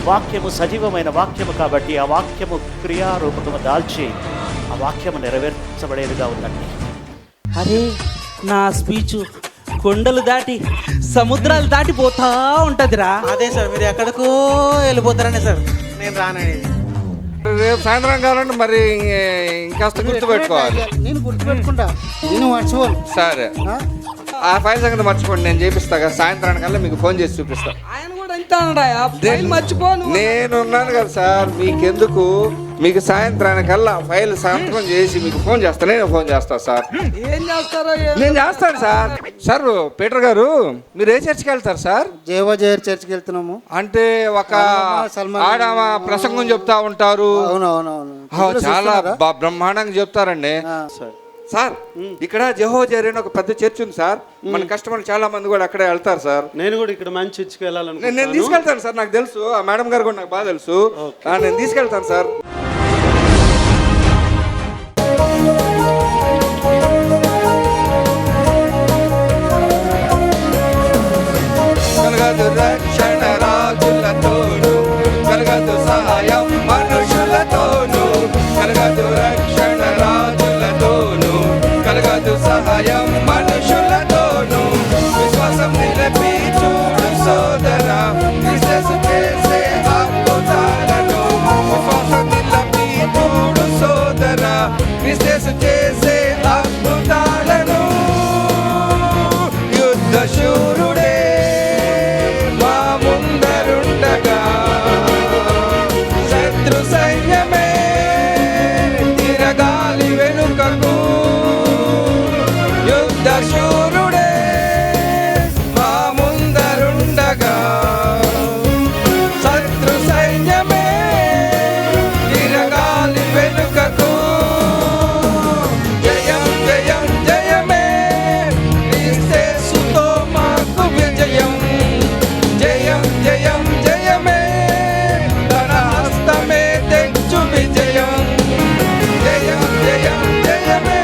వాక్యము సజీవమైన వాక్యము కాబట్టి ఆ వాక్యము క్రియారూపకము దాల్చి ఆ వాక్యము నెరవేర్చబడేదిగా ఉందండి. అరే నా స్పీచ్ కొండలు దాటి సముద్రాలు దాటి పోతా ఉంటదిరా. అదే సార్, మీరు ఎక్కడికో వెళ్ళిపోతారనే సార్ నేను రాననేది. రేపు సాయంత్రం కావాలంటే మరి ఇంకాస్త గుర్తుపెట్టుకోవాలి. నేను గుర్తుపెట్టుకుంటా, నేను మర్చిపోను. సరే, ఆ ఫైల్ సంగతి మర్చిపోండి, నేను చేపిస్తా కదా. సాయంత్రానికల్లా మీకు ఫోన్ చేసి చూపిస్తా. ఆయన కూడా ఇంత మర్చిపోను. నేనున్నాను కదా సార్, మీకెందుకు? మీకు సాయంత్రానికల్లా ఫైల్ సంతకం చేసి మీకు ఫోన్ చేస్తా. నేను ఫోన్ చేస్తా సార్. ఏం చేస్తారో నేను చేస్తాను సార్. సార్ పీటర్ గారు, మీరు ఏ చర్చికి వెళ్తారు సార్? జేవో జేర్ చర్చికి వెళ్తున్నాము. అంటే ఒక ఆడమ ప్రసంగం చెప్తా ఉంటారు. అవునవునవును, చాలా బ్రహ్మాండంగా చెప్తారండి సార్. ఇక్కడ జెహోవా జైరే అని ఒక పెద్ద చర్చ్ ఉంది సార్. మన కస్టమర్లు చాలా మంది కూడా అక్కడే వెళ్తారు సార్. నేను కూడా ఇక్కడ మంచి చర్చికి వెళ్ళాలని నేను తీసుకెళ్తాను సార్. నాకు తెలుసు, ఆ మేడం గారు కూడా నాకు బాగా తెలుసు. నేను తీసుకెళ్తాను సార్. కలగదు రక్షణ రాజులతోను, కలగదు సహాయం మనుషులతోను, కలగదు రక్షణ రాజులతోను, కలగదు సహాయం మనుషులతోను. విశ్వాసం నిలిపి చూడు సోదరా, విశ్వాసం చేసే అద్భుతాలను. విశ్వాసం నిలిపి చూడు సోదరా, విశ్వాసం చేసే అద్భుతాలను. యుద్ధ శూరుడే మా ముందరుండగా, శత్రు సైన్యమే తిరగాలి వెనుకకు. యుద్ధ శూరుడే మా ముందరుండగా, శత్రు సైన్యమే తిరగాలి వెనుకకు. జయం జయం జయమే, యేసుతో మాకు విజయం. జయం జయం జయమే, తన హస్తమే తెచ్చు విజయం. జయం జయం జయమే,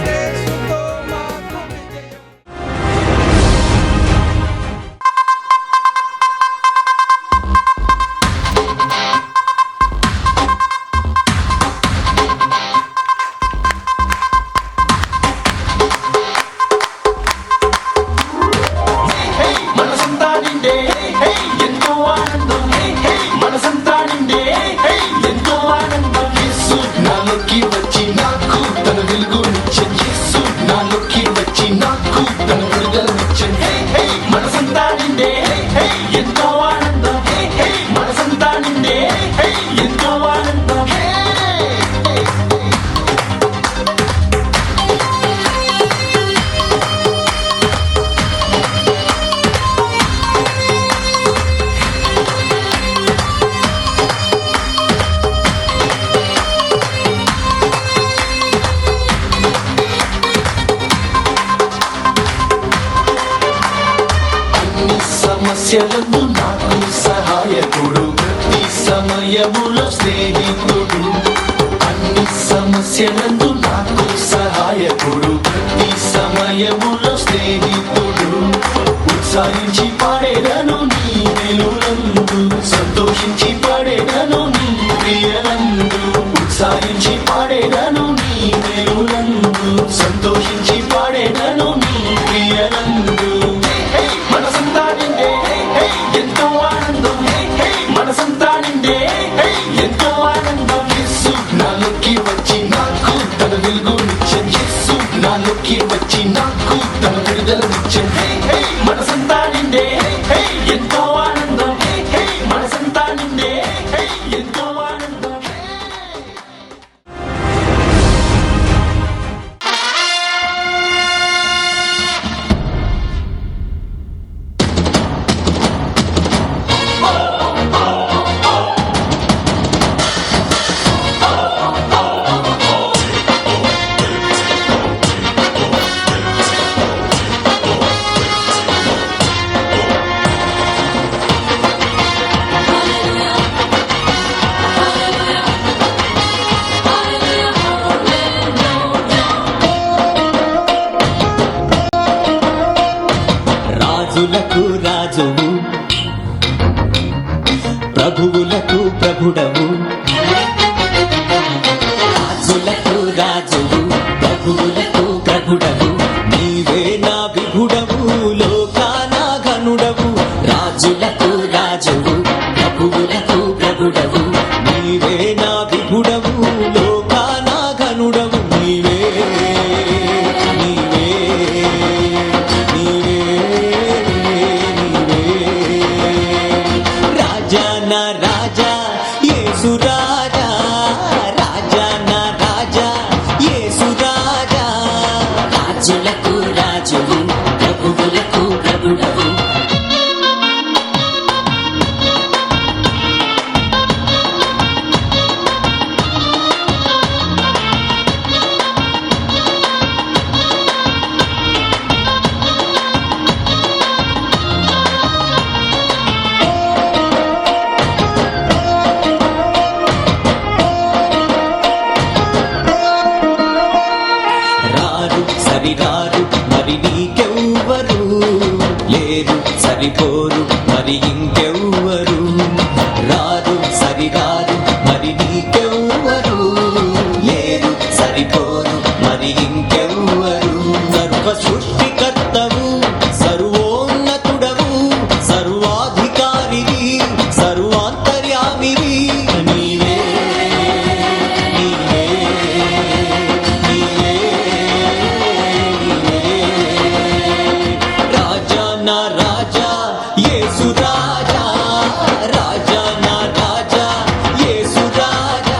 యేసుతో మాకు విజయం. మనసంతా నిండే ఎంతో ఆనందం, మనసంతా నిండే ఎంతో ఆనందం. యేసు నాలోకి వచ్చి నాకు తన వెలుగునిచ్చెను, యేసు నాలోకి వచ్చి నాకు తన విడుదలనిచ్చెను. మనసంతా నిండే ఎంతో ఆనందం, మనసంతా నిండే ఎంతో ఆనందం. అన్ని సమస్యలకు నాకు సహాయకుడు, ప్రతి సమయములో స్నేహితుడు. అన్ని సమస్యలకు నాకు సహాయకుడు, ప్రతి సమయములో స్నేహితుడు. ఉత్సాహించి పాడేదను నీ వెలుగునందు, సంతోషించి పాడేదను నీ ప్రియనందు. ఉత్సాహించి పాడేదను నీ వెలుగునందు, సంతోషించి పాడేదను నీ ప్రియనందు. మనసంతా నిండే ఎంతో ఆనందం, మనసంతా నిండే ఎంతో ఆనందం. యేసు నాలోకి వచ్చి నాకు తన వెలుగునిచ్చెను, యేసు నాలోకి వచ్చి నాకు తన విడుదలనిచ్చెను. మనసంతా నిండే ఎంతో ఆనందం, మనసంతా నిండే ఎంతో ఆనందం. ప్రభువులకు ప్రభుడవు, రాజులకు రాజువు, ప్రభువులకు ప్రభుడవు, నీవే నా విభుడవు, లోకాన ఘనుడవు. రాజులకు రాజువు, ప్రభువులకు ప్రభుడవు, నీవే నా విభుడవు, లోకాన ఘనుడవు. నీవే నీవే నీవే నీవే రాజా నా రాజా యేసు రాజా, రాజా నా రాజా యేసు రాజా. రాజులకు రాజువు, ప్రభువులకు ప్రభుడవు. రారు సరిరారు మరి నీకెవ్వరు, లేరు సరిపోరు మరి ఇంకెవ్వరు. రారు సరిరారు మరి నీకెవ్వరు, లేరు సరిపోరు మరి ఇంకెవ్వరు. సర్వ సృష్టికర్తవు, సర్వోన్నతుడవు, సర్వాధికారివి, సర్వాంతర్యామివి. నీవే నీవే నీవే నీవే. రాజా నా రాజా యేసు రాజా, రాజా నా రాజా యేసు రాజా.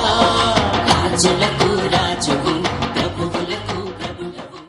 రాజులకు రాజువు, ప్రభువులకు ప్రభుడవు.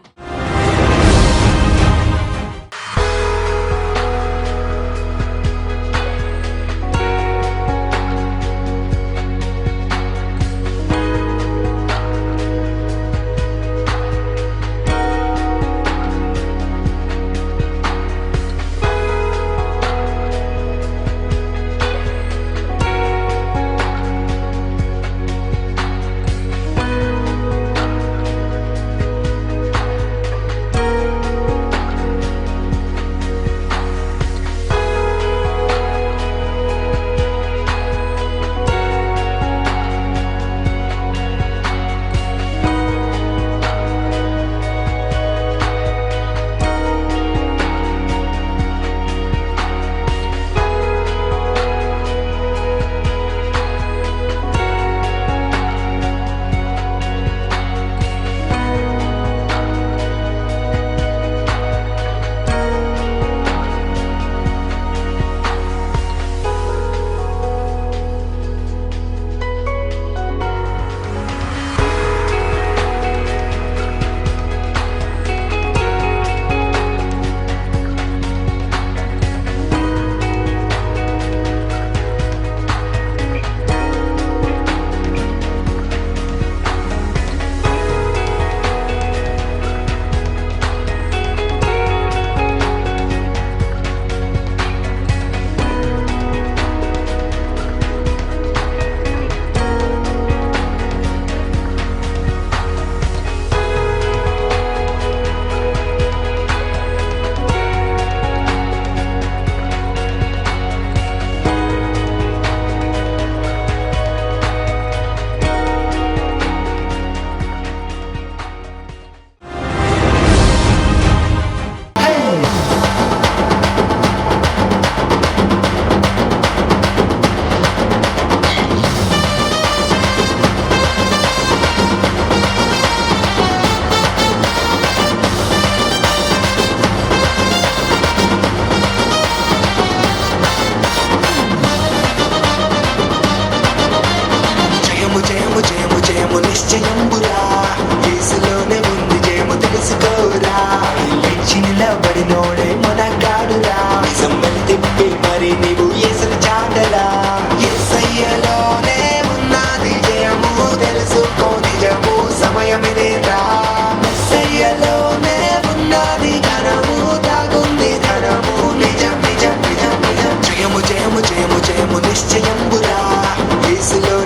నిలబడినోడే మొనగాడురా నిజమని తిప్పి మరి నీవు యేసుని చాటరా యేసయ్యలోనే ఉన్నది జయము తెలుసుకో నిజము సమయమిదేరా యేసయ్యలోనే ఉన్నది ధనము దాగుంది ధనము నిజం నిజం నిజం నిజం జయము జయము జయము జయము నిశ్చయంబురా యేసులో